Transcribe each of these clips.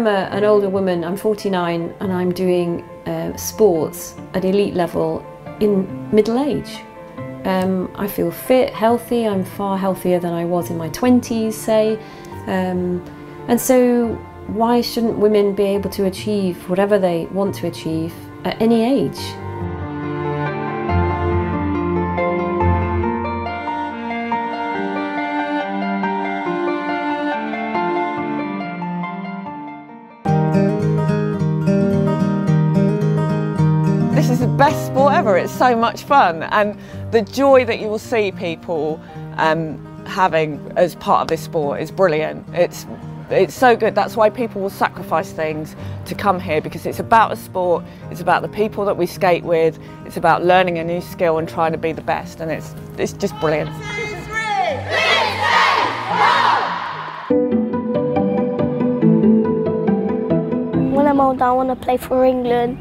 an older woman, I'm 49, and I'm doing sports at elite level in middle age. I feel fit, healthy. I'm far healthier than I was in my 20s, say. And so why shouldn't women be able to achieve whatever they want to achieve at any age? This is the best sport ever. It's so much fun, and the joy that you will see people having as part of this sport is brilliant. It's so good. That's why people will sacrifice things to come here, because it's about a sport, it's about the people that we skate with, it's about learning a new skill and trying to be the best, and it's just brilliant. When I'm older, I want to play for England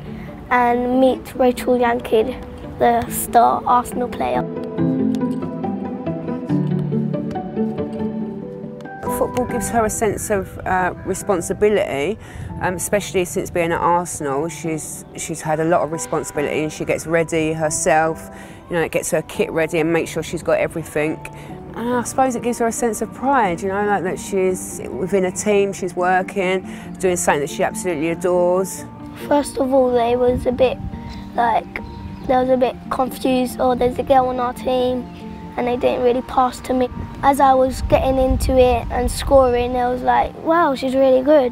and meet Rachel Yankid, the star Arsenal player. Football gives her a sense of responsibility, especially since being at Arsenal. She's had a lot of responsibility, and she gets ready herself. You know, it gets her kit ready and makes sure she's got everything. And I suppose it gives her a sense of pride, you know, like that she's within a team, she's working, doing something that she absolutely adores. First of all, they was a bit confused, oh, there's a girl on our team, and they didn't really pass to me. As I was getting into it and scoring, they was like, wow, she's really good.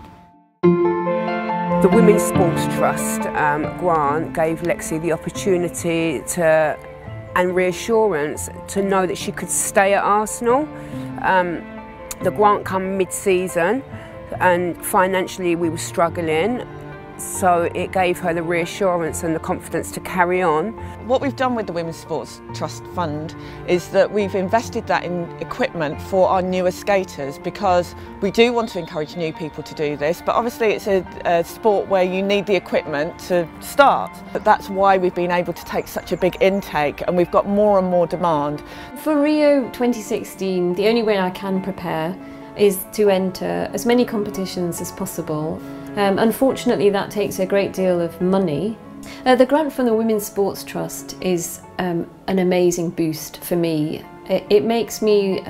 The Women's Sports Trust grant gave Lexi the opportunity and reassurance to know that she could stay at Arsenal. The grant came mid-season, and financially we were struggling. So it gave her the reassurance and the confidence to carry on. What we've done with the Women's Sports Trust Fund is that we've invested that in equipment for our newer skaters, because we do want to encourage new people to do this, but obviously it's a sport where you need the equipment to start. But that's why we've been able to take such a big intake, and we've got more and more demand. For Rio 2016, the only way I can prepare is to enter as many competitions as possible. Unfortunately, that takes a great deal of money. The grant from the Women's Sports Trust is an amazing boost for me. It makes me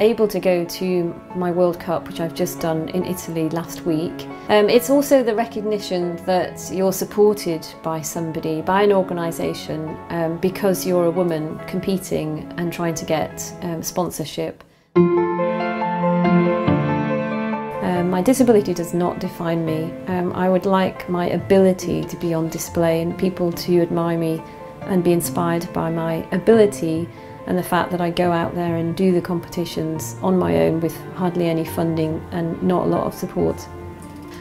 able to go to my World Cup, which I've just done in Italy last week. It's also the recognition that you're supported by somebody, by an organisation, because you're a woman competing and trying to get sponsorship. My disability does not define me. I would like my ability to be on display and people to admire me and be inspired by my ability and the fact that I go out there and do the competitions on my own with hardly any funding and not a lot of support.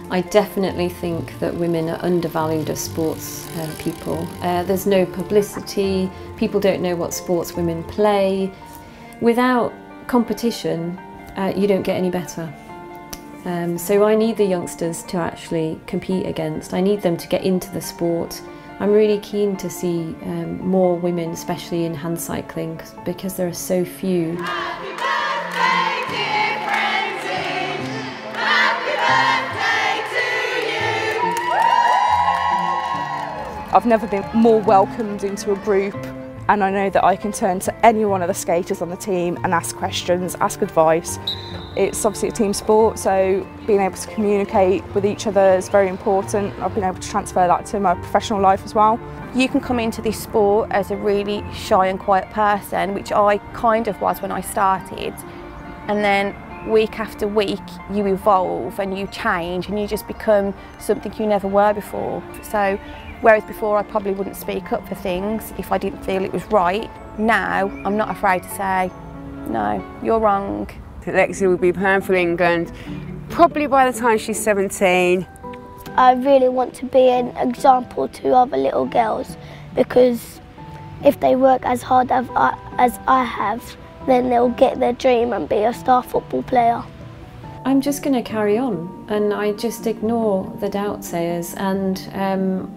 I definitely think that women are undervalued as sports people. There's no publicity, people don't know what sports women play. Without competition, you don't get any better. So I need the youngsters to actually compete against. I need them to get into the sport. I'm really keen to see more women, especially in hand cycling, because there are so few. Happy birthday, dear Francine. Happy birthday to you. I've never been more welcomed into a group, and I know that I can turn to any one of the skaters on the team and ask questions, ask advice. It's obviously a team sport, so being able to communicate with each other is very important. I've been able to transfer that to my professional life as well. You can come into this sport as a really shy and quiet person, which I kind of was when I started, and then week after week you evolve and you change and you just become something you never were before. So whereas before I probably wouldn't speak up for things if I didn't feel it was right, now I'm not afraid to say, no, you're wrong. Lexi will be playing for England probably by the time she's 17. I really want to be an example to other little girls, because if they work as hard as I have, then they'll get their dream and be a star football player. I'm just going to carry on, and I just ignore the doubt-sayers, and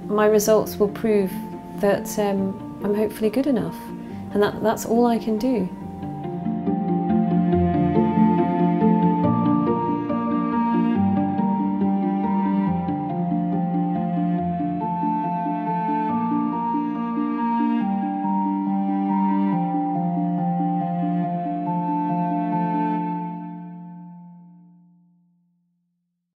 my results will prove that I'm hopefully good enough, and that's all I can do.